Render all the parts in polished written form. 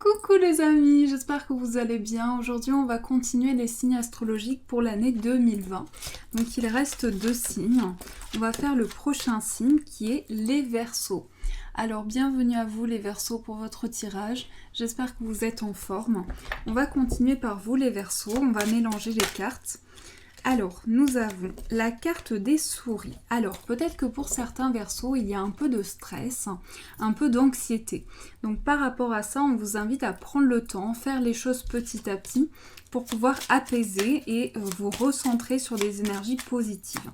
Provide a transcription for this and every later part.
Coucou les amis, j'espère que vous allez bien. Aujourd'hui, on va continuer les signes astrologiques pour l'année 2020. Donc, il reste 2 signes. On va faire le prochain signe qui est les Verseaux. Alors, bienvenue à vous les Verseaux pour votre tirage. J'espère que vous êtes en forme. On va continuer par vous les Verseaux. On va mélanger les cartes. Alors, nous avons la carte des souris. Alors, peut-être que pour certains Verseaux, il y a un peu de stress, un peu d'anxiété. Donc, par rapport à ça, on vous invite à prendre le temps, faire les choses petit à petit pour pouvoir apaiser et vous recentrer sur des énergies positives.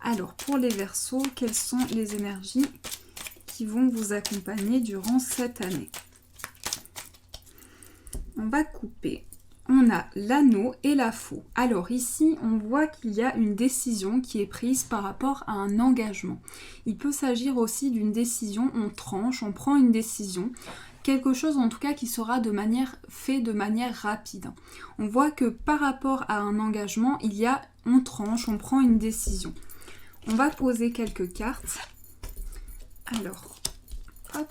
Alors, pour les Verseaux, quelles sont les énergies qui vont vous accompagner durant cette année? On va couper. On a l'anneau et la faux. Alors ici, on voit qu'il y a une décision qui est prise par rapport à un engagement. Il peut s'agir aussi d'une décision, on tranche, on prend une décision. Quelque chose en tout cas qui sera fait de manière rapide. On voit que par rapport à un engagement, on tranche, on prend une décision. On va poser quelques cartes. Alors, hop.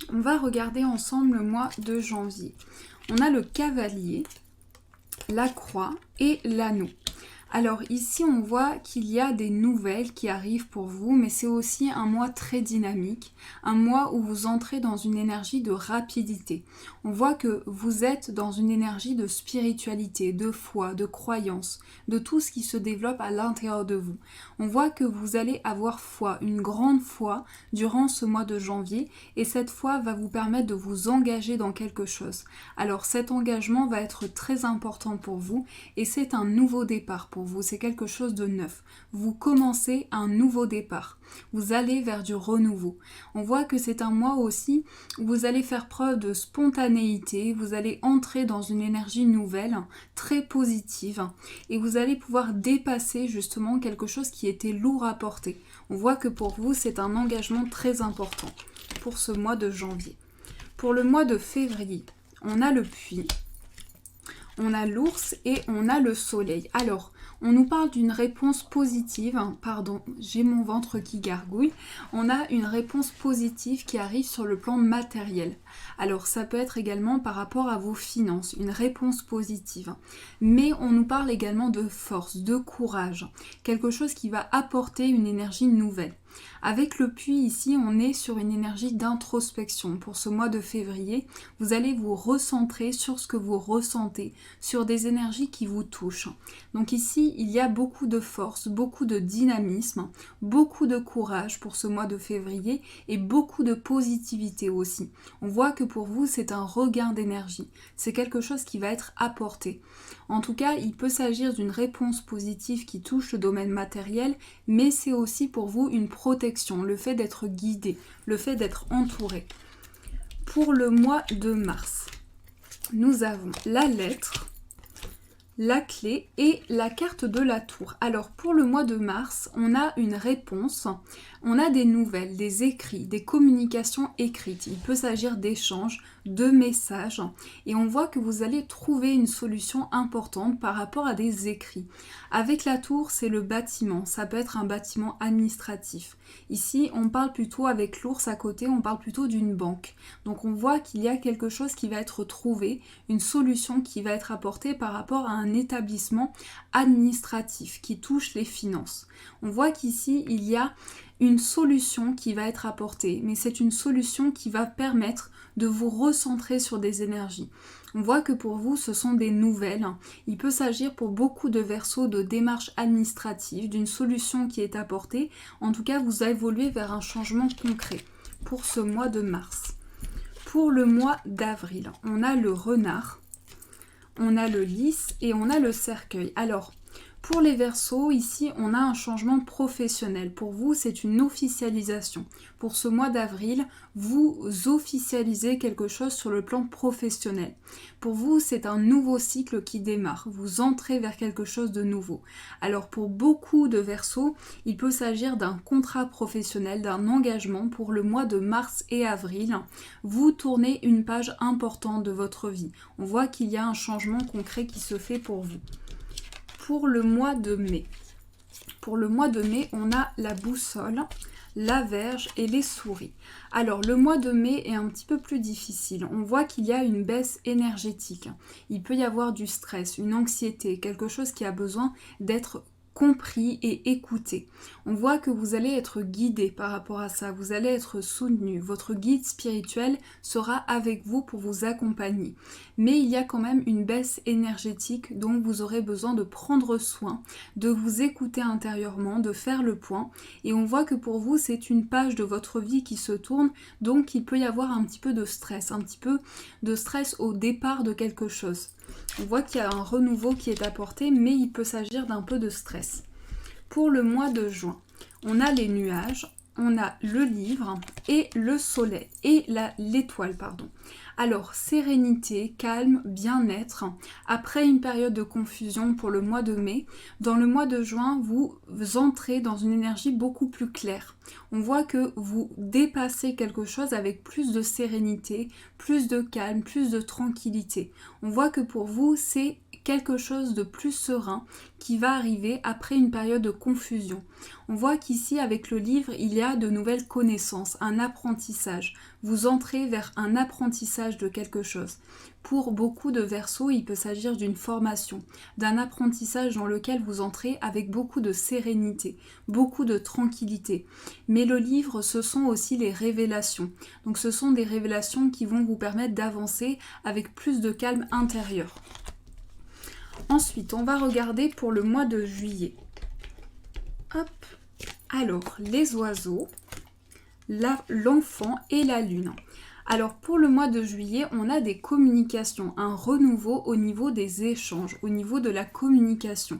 On va regarder ensemble le mois de janvier. On a le cavalier, la croix et l'anneau. Alors ici, on voit qu'il y a des nouvelles qui arrivent pour vous, mais c'est aussi un mois très dynamique, un mois où vous entrez dans une énergie de rapidité. On voit que vous êtes dans une énergie de spiritualité, de foi, de croyance, de tout ce qui se développe à l'intérieur de vous. On voit que vous allez avoir foi, une grande foi durant ce mois de janvier, et cette foi va vous permettre de vous engager dans quelque chose. Alors cet engagement va être très important pour vous, et c'est un nouveau départ pour vous, c'est quelque chose de neuf. Vous commencez un nouveau départ. Vous allez vers du renouveau. On voit que c'est un mois aussi où vous allez faire preuve de spontanéité, vous allez entrer dans une énergie nouvelle, très positive, et vous allez pouvoir dépasser justement quelque chose qui était lourd à porter. On voit que pour vous, c'est un engagement très important pour ce mois de janvier. Pour le mois de février, on a le puits, on a l'ours et on a le soleil. Alors, on nous parle d'une réponse positive, pardon, j'ai mon ventre qui gargouille. On a une réponse positive qui arrive sur le plan matériel. Alors, ça peut être également par rapport à vos finances, une réponse positive. Mais on nous parle également de force, de courage, quelque chose qui va apporter une énergie nouvelle. Avec le puits ici, on est sur une énergie d'introspection. Pour ce mois de février, vous allez vous recentrer sur ce que vous ressentez, sur des énergies qui vous touchent. Donc ici, il y a beaucoup de force, beaucoup de dynamisme, beaucoup de courage pour ce mois de février et beaucoup de positivité aussi. On voit que pour vous, c'est un regain d'énergie. C'est quelque chose qui va être apporté. En tout cas, il peut s'agir d'une réponse positive qui touche le domaine matériel, mais c'est aussi pour vous une protection, le fait d'être guidé, le fait d'être entouré. Pour le mois de mars, nous avons la lettre, la clé et la carte de la tour. Alors pour le mois de mars, on a une réponse, on a des nouvelles, des écrits, des communications écrites. Il peut s'agir d'échanges, de messages et on voit que vous allez trouver une solution importante par rapport à des écrits. Avec la tour, c'est le bâtiment, ça peut être un bâtiment administratif. Ici, on parle plutôt avec l'ours à côté, on parle plutôt d'une banque. Donc on voit qu'il y a quelque chose qui va être trouvé, une solution qui va être apportée par rapport à un établissement administratif qui touche les finances. On voit qu'ici, il y a une solution qui va être apportée, mais c'est une solution qui va permettre de vous recentrer sur des énergies. On voit que pour vous, ce sont des nouvelles. Il peut s'agir pour beaucoup de Verseaux de démarches administratives, d'une solution qui est apportée. En tout cas, vous évoluez vers un changement concret pour ce mois de mars. Pour le mois d'avril, on a le renard, on a le lys et on a le cercueil. Alors, Pour les Verseaux, ici, on a un changement professionnel. Pour vous, c'est une officialisation. Pour ce mois d'avril, vous officialisez quelque chose sur le plan professionnel. Pour vous, c'est un nouveau cycle qui démarre. Vous entrez vers quelque chose de nouveau. Alors, pour beaucoup de Verseaux, il peut s'agir d'un contrat professionnel, d'un engagement pour le mois de mars et avril. Vous tournez une page importante de votre vie. On voit qu'il y a un changement concret qui se fait pour vous. Pour le mois de mai. Pour le mois de mai, on a la boussole, la Vierge et les souris. Alors, le mois de mai est un petit peu plus difficile. On voit qu'il y a une baisse énergétique. Il peut y avoir du stress, une anxiété, quelque chose qui a besoin d'être compris et écouté. On voit que vous allez être guidé par rapport à ça, vous allez être soutenu, votre guide spirituel sera avec vous pour vous accompagner. Mais il y a quand même une baisse énergétique dont vous aurez besoin de prendre soin, de vous écouter intérieurement, de faire le point. Et on voit que pour vous, c'est une page de votre vie qui se tourne, donc il peut y avoir un petit peu de stress, au départ de quelque chose. On voit qu'il y a un renouveau qui est apporté, mais il peut s'agir d'un peu de stress. Pour le mois de juin, on a les nuages, on a le livre et le soleil, et l'étoile, pardon. Alors, sérénité, calme, bien-être. Après une période de confusion pour le mois de mai, dans le mois de juin, vous entrez dans une énergie beaucoup plus claire. On voit que vous dépassez quelque chose avec plus de sérénité, plus de calme, plus de tranquillité. On voit que pour vous, c'est quelque chose de plus serein qui va arriver après une période de confusion. On voit qu'ici, avec le livre, il y a de nouvelles connaissances, un apprentissage. Vous entrez vers un apprentissage de quelque chose. Pour beaucoup de Verseaux, il peut s'agir d'une formation, d'un apprentissage dans lequel vous entrez avec beaucoup de sérénité, beaucoup de tranquillité. Mais le livre, ce sont aussi les révélations. Donc ce sont des révélations qui vont vous permettre d'avancer avec plus de calme intérieur. Ensuite, on va regarder pour le mois de juillet. Hop. Alors, les oiseaux, l'enfant et la lune. Alors, pour le mois de juillet, on a des communications, un renouveau au niveau des échanges, au niveau de la communication.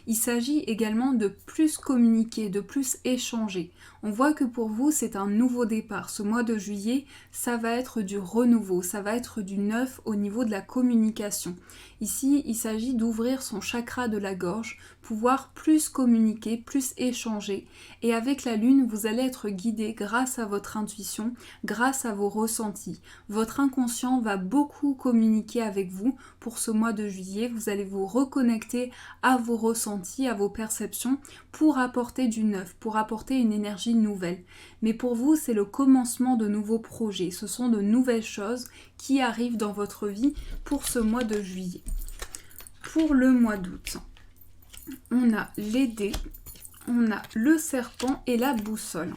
Il s'agit également de plus communiquer, de plus échanger. On voit que pour vous, c'est un nouveau départ. Ce mois de juillet, ça va être du renouveau, ça va être du neuf au niveau de la communication. Ici, il s'agit d'ouvrir son chakra de la gorge, pouvoir plus communiquer, plus échanger. Et avec la lune, vous allez être guidé grâce à votre intuition, grâce à vos ressentis. Votre inconscient va beaucoup communiquer avec vous pour ce mois de juillet. Vous allez vous reconnecter à vos ressentis, à vos perceptions pour apporter du neuf, pour apporter une énergie nouvelle. Mais pour vous, c'est le commencement de nouveaux projets. Ce sont de nouvelles choses qui arrivent dans votre vie pour ce mois de juillet. Pour le mois d'août, on a les dés, on a le serpent et la boussole.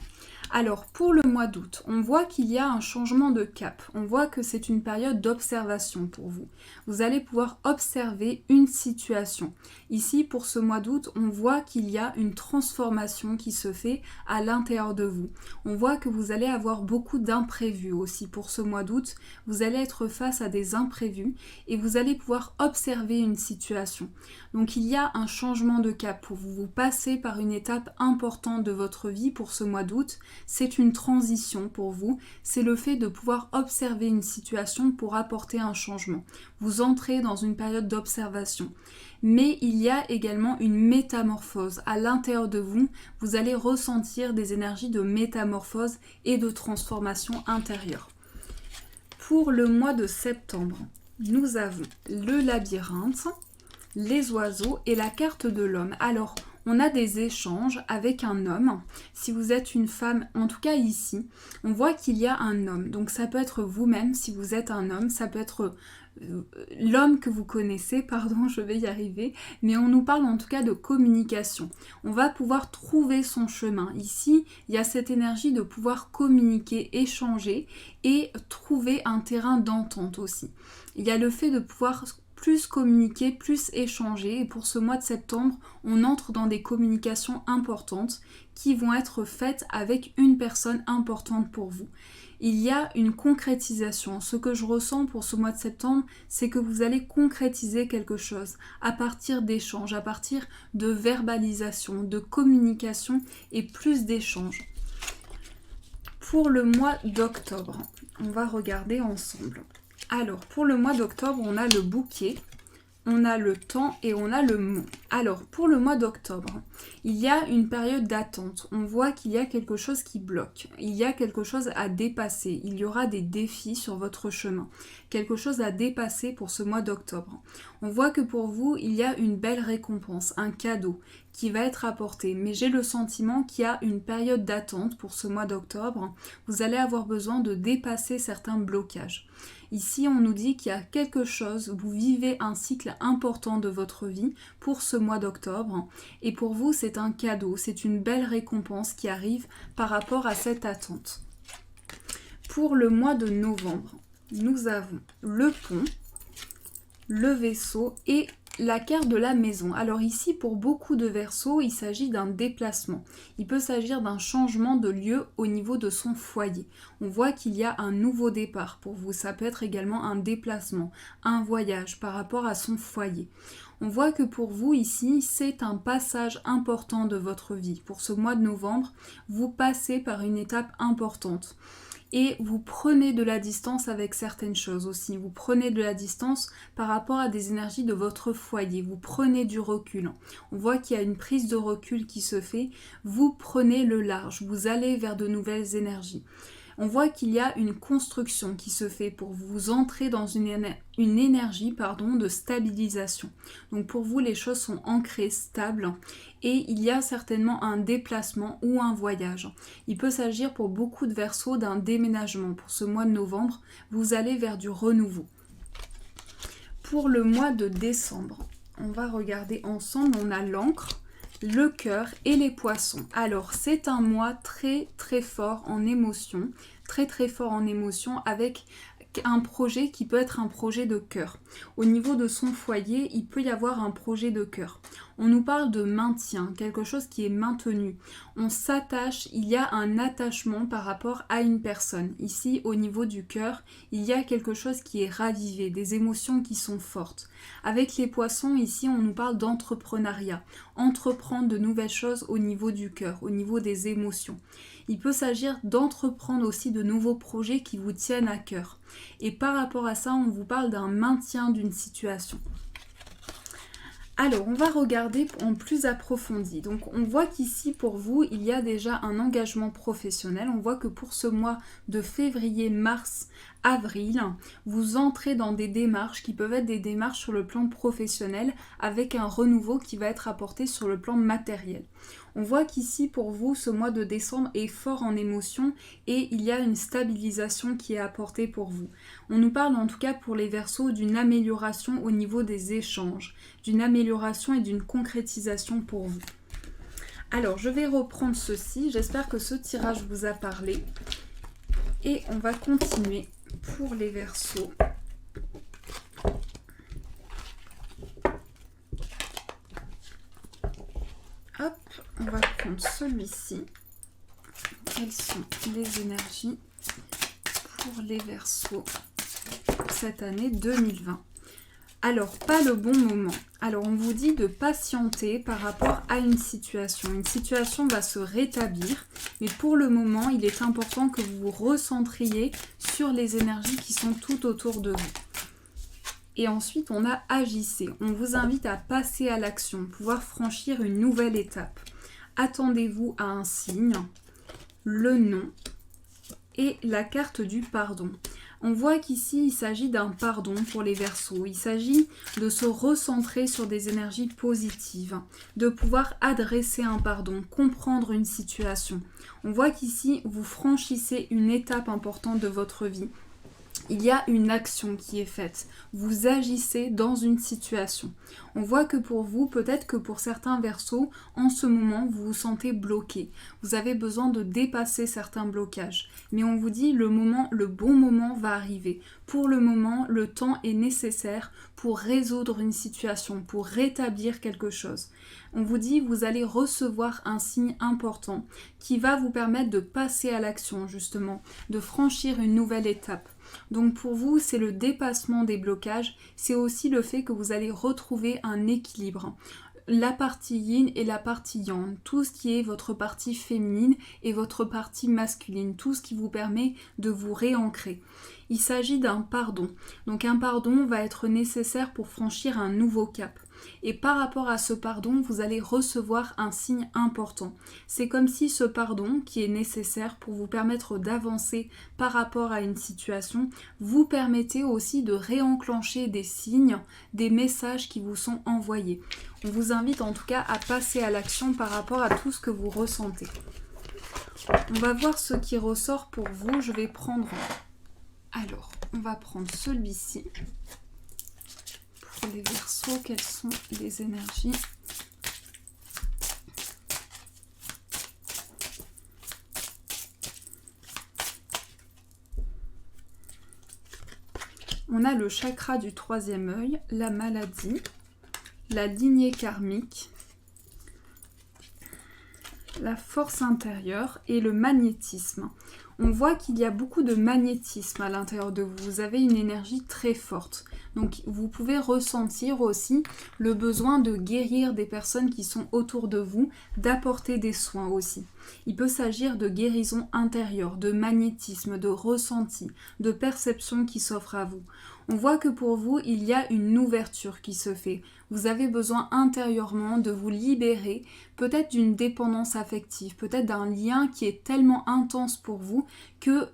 Alors pour le mois d'août, on voit qu'il y a un changement de cap. On voit que c'est une période d'observation pour vous. Vous allez pouvoir observer une situation. Ici, pour ce mois d'août, on voit qu'il y a une transformation qui se fait à l'intérieur de vous. On voit que vous allez avoir beaucoup d'imprévus aussi pour ce mois d'août. Vous allez être face à des imprévus et vous allez pouvoir observer une situation. Donc il y a un changement de cap pour vous. Vous passez par une étape importante de votre vie pour ce mois d'août. C'est une transition pour vous, c'est le fait de pouvoir observer une situation pour apporter un changement. Vous entrez dans une période d'observation. Mais il y a également une métamorphose. À l'intérieur de vous, vous allez ressentir des énergies de métamorphose et de transformation intérieure. Pour le mois de septembre, nous avons le labyrinthe, les oiseaux et la carte de l'homme. Alors, on a des échanges avec un homme. Si vous êtes une femme, en tout cas ici, on voit qu'il y a un homme. Donc ça peut être vous-même si vous êtes un homme, ça peut être l'homme que vous connaissez, pardon, je vais y arriver, mais on nous parle en tout cas de communication. On va pouvoir trouver son chemin. Ici, il y a cette énergie de pouvoir communiquer, échanger et trouver un terrain d'entente aussi. Il y a le fait de pouvoir plus communiquer, plus échanger. Et pour ce mois de septembre, on entre dans des communications importantes qui vont être faites avec une personne importante pour vous. Il y a une concrétisation. Ce que je ressens pour ce mois de septembre, c'est que vous allez concrétiser quelque chose à partir d'échanges, à partir de verbalisation, de communication et plus d'échanges. Pour le mois d'octobre, on va regarder ensemble. Alors, pour le mois d'octobre, on a le bouquet, on a le temps et on a le mot. Alors, pour le mois d'octobre, il y a une période d'attente. On voit qu'il y a quelque chose qui bloque. Il y a quelque chose à dépasser. Il y aura des défis sur votre chemin. Quelque chose à dépasser pour ce mois d'octobre. On voit que pour vous, il y a une belle récompense, un cadeau qui va être apporté. Mais j'ai le sentiment qu'il y a une période d'attente pour ce mois d'octobre. Vous allez avoir besoin de dépasser certains blocages. Ici, on nous dit qu'il y a quelque chose, vous vivez un cycle important de votre vie pour ce mois d'octobre. Et pour vous, c'est un cadeau, c'est une belle récompense qui arrive par rapport à cette attente. Pour le mois de novembre, nous avons le pont, le vaisseau et la carte de la maison. Alors ici, pour beaucoup de Verseaux, il s'agit d'un déplacement. Il peut s'agir d'un changement de lieu au niveau de son foyer. On voit qu'il y a un nouveau départ pour vous. Ça peut être également un déplacement, un voyage par rapport à son foyer. On voit que pour vous ici, c'est un passage important de votre vie. Pour ce mois de novembre, vous passez par une étape importante. Et vous prenez de la distance avec certaines choses aussi. Vous prenez de la distance par rapport à des énergies de votre foyer. Vous prenez du recul. On voit qu'il y a une prise de recul qui se fait. Vous prenez le large. Vous allez vers de nouvelles énergies. On voit qu'il y a une construction qui se fait pour vous entrer dans une énergie de stabilisation. Donc pour vous, les choses sont ancrées, stables et il y a certainement un déplacement ou un voyage. Il peut s'agir pour beaucoup de Verseaux d'un déménagement. Pour ce mois de novembre, vous allez vers du renouveau. Pour le mois de décembre, on va regarder ensemble, on a l'encre, le cœur et les poissons. Alors c'est un mois très très fort en émotion, très fort en émotion avec un projet qui peut être un projet de cœur. Au niveau de son foyer, il peut y avoir un projet de cœur. On nous parle de maintien, quelque chose qui est maintenu. On s'attache, il y a un attachement par rapport à une personne. Ici, au niveau du cœur, il y a quelque chose qui est ravivé, des émotions qui sont fortes. Avec les poissons, ici, on nous parle d'entrepreneuriat. Entreprendre de nouvelles choses au niveau du cœur, au niveau des émotions. Il peut s'agir d'entreprendre aussi de nouveaux projets qui vous tiennent à cœur. Et par rapport à ça, on vous parle d'un maintien d'une situation. Alors, on va regarder en plus approfondi. Donc, on voit qu'ici, pour vous, il y a déjà un engagement professionnel. On voit que pour ce mois de février, mars, avril, vous entrez dans des démarches qui peuvent être des démarches sur le plan professionnel avec un renouveau qui va être apporté sur le plan matériel. On voit qu'ici, pour vous, ce mois de décembre est fort en émotion et il y a une stabilisation qui est apportée pour vous. On nous parle en tout cas pour les Verseaux d'une amélioration au niveau des échanges, d'une amélioration et d'une concrétisation pour vous. Alors, je vais reprendre ceci. J'espère que ce tirage vous a parlé. Et on va continuer pour les Verseaux. Hop, on va prendre celui-ci. Quelles sont les énergies pour les Verseaux cette année 2020? Alors, pas le bon moment. Alors, on vous dit de patienter par rapport à une situation. Une situation va se rétablir, mais pour le moment, il est important que vous vous recentriez sur les énergies qui sont tout autour de vous. Et ensuite, on a agissez. On vous invite à passer à l'action, pouvoir franchir une nouvelle étape. Attendez-vous à un signe, le non et la carte du pardon. On voit qu'ici, il s'agit d'un pardon pour les Verseaux. Il s'agit de se recentrer sur des énergies positives, de pouvoir adresser un pardon, comprendre une situation. On voit qu'ici, vous franchissez une étape importante de votre vie. Il y a une action qui est faite. Vous agissez dans une situation. On voit que pour vous, peut-être que pour certains Verseaux, en ce moment, vous vous sentez bloqué. Vous avez besoin de dépasser certains blocages. Mais on vous dit le bon moment va arriver. Pour le moment, le temps est nécessaire pour résoudre une situation, pour rétablir quelque chose. On vous dit vous allez recevoir un signe important qui va vous permettre de passer à l'action justement, de franchir une nouvelle étape. Donc pour vous, c'est le dépassement des blocages, c'est aussi le fait que vous allez retrouver un équilibre. La partie yin et la partie yang, tout ce qui est votre partie féminine et votre partie masculine, tout ce qui vous permet de vous réancrer. Il s'agit d'un pardon. Donc un pardon va être nécessaire pour franchir un nouveau cap. Et par rapport à ce pardon, vous allez recevoir un signe important. C'est comme si ce pardon, qui est nécessaire pour vous permettre d'avancer par rapport à une situation, vous permettait aussi de réenclencher des signes, des messages qui vous sont envoyés. On vous invite en tout cas à passer à l'action par rapport à tout ce que vous ressentez. On va voir ce qui ressort pour vous. Je vais prendre... Alors, on va prendre celui-ci. Pour les Verseaux, quelles sont les énergies ? On a le chakra du troisième œil, la maladie, la lignée karmique, la force intérieure et le magnétisme. On voit qu'il y a beaucoup de magnétisme à l'intérieur de vous. Vous avez une énergie très forte. Donc vous pouvez ressentir aussi le besoin de guérir des personnes qui sont autour de vous, d'apporter des soins aussi. Il peut s'agir de guérison intérieure, de magnétisme, de ressenti, de perception qui s'offre à vous. On voit que pour vous, il y a une ouverture qui se fait. Vous avez besoin intérieurement de vous libérer, peut-être d'une dépendance affective, peut-être d'un lien qui est tellement intense pour vous que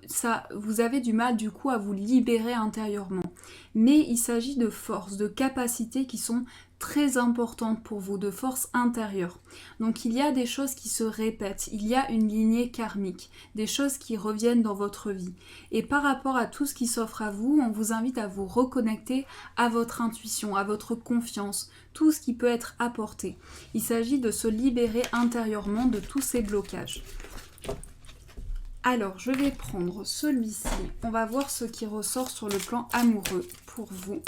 vous avez du mal du coup à vous libérer intérieurement. Mais il s'agit de forces, de capacités qui sont très importantes pour vous, de force intérieure. Donc il y a des choses qui se répètent, il y a une lignée karmique, des choses qui reviennent dans votre vie. Et par rapport à tout ce qui s'offre à vous, on vous invite à vous reconnecter à votre intuition, à votre confiance, tout ce qui peut être apporté. Il s'agit de se libérer intérieurement de tous ces blocages. Alors, je vais prendre celui-ci. On va voir ce qui ressort sur le plan amoureux pour vous.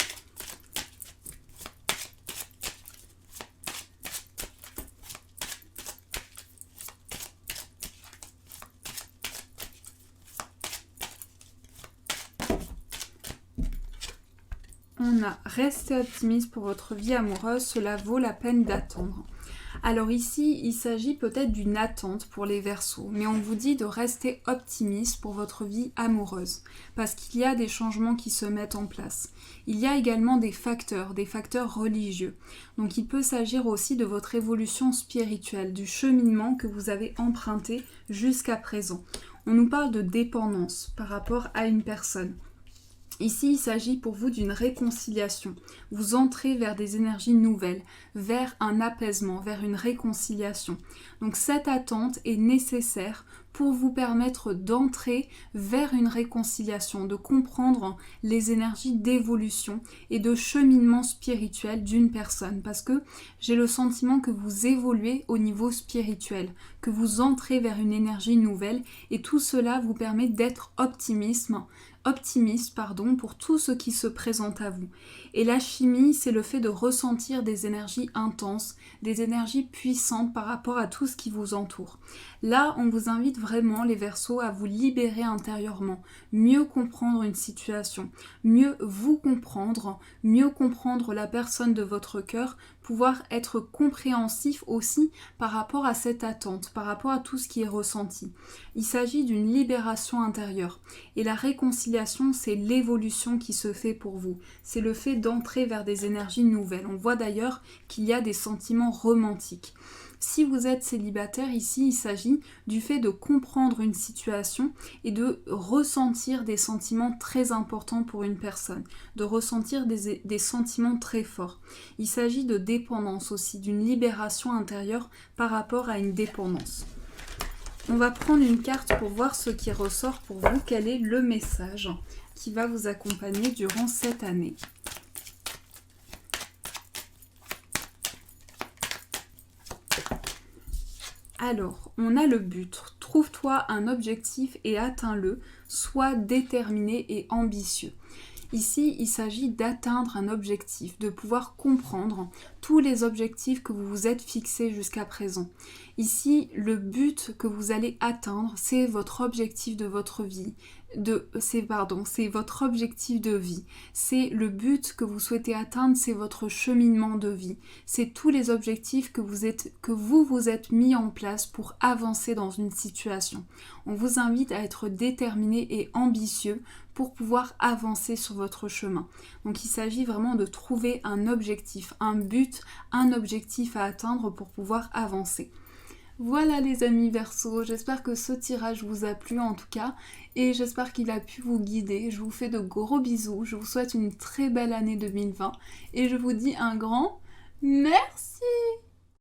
On a resté optimiste pour votre vie amoureuse, cela vaut la peine d'attendre. Alors ici, il s'agit peut-être d'une attente pour les Verseaux, mais on vous dit de rester optimiste pour votre vie amoureuse, parce qu'il y a des changements qui se mettent en place. Il y a également des facteurs religieux. Donc il peut s'agir aussi de votre évolution spirituelle, du cheminement que vous avez emprunté jusqu'à présent. On nous parle de dépendance par rapport à une personne. Ici, il s'agit pour vous d'une réconciliation. Vous entrez vers des énergies nouvelles, vers un apaisement, vers une réconciliation. Donc cette attente est nécessaire pour vous permettre d'entrer vers une réconciliation, de comprendre les énergies d'évolution et de cheminement spirituel d'une personne. Parce que j'ai le sentiment que vous évoluez au niveau spirituel, que vous entrez vers une énergie nouvelle et tout cela vous permet d'être optimiste pour tout ce qui se présente à vous. Et la chimie, c'est le fait de ressentir des énergies intenses, des énergies puissantes par rapport à tout ce qui vous entoure. Là, on vous invite vraiment, les Verseaux, à vous libérer intérieurement, mieux comprendre une situation, mieux vous comprendre, mieux comprendre la personne de votre cœur, pouvoir être compréhensif aussi par rapport à cette attente, par rapport à tout ce qui est ressenti. Il s'agit d'une libération intérieure. Et la réconciliation, c'est l'évolution qui se fait pour vous. C'est le fait d'entrer vers des énergies nouvelles. On voit d'ailleurs qu'il y a des sentiments romantiques. Si vous êtes célibataire, ici, il s'agit du fait de comprendre une situation et de ressentir des sentiments très importants pour une personne, de ressentir des sentiments très forts. Il s'agit de dépendance aussi, d'une libération intérieure par rapport à une dépendance. On va prendre une carte pour voir ce qui ressort pour vous, quel est le message qui va vous accompagner durant cette année. Alors, on a le but. Trouve-toi un objectif et atteins-le. Sois déterminé et ambitieux. Ici, il s'agit d'atteindre un objectif, de pouvoir comprendre tous les objectifs que vous vous êtes fixés jusqu'à présent. Ici, le but que vous allez atteindre, c'est votre objectif de votre vie. C'est votre objectif de vie. C'est le but que vous souhaitez atteindre, c'est votre cheminement de vie. C'est tous les objectifs que vous vous êtes mis en place pour avancer dans une situation. On vous invite à être déterminé et ambitieux pour pouvoir avancer sur votre chemin. Donc il s'agit vraiment de trouver un objectif, un but, un objectif à atteindre pour pouvoir avancer. Voilà les amis Verseau, j'espère que ce tirage vous a plu en tout cas et j'espère qu'il a pu vous guider. Je vous fais de gros bisous, je vous souhaite une très belle année 2020 et je vous dis un grand merci.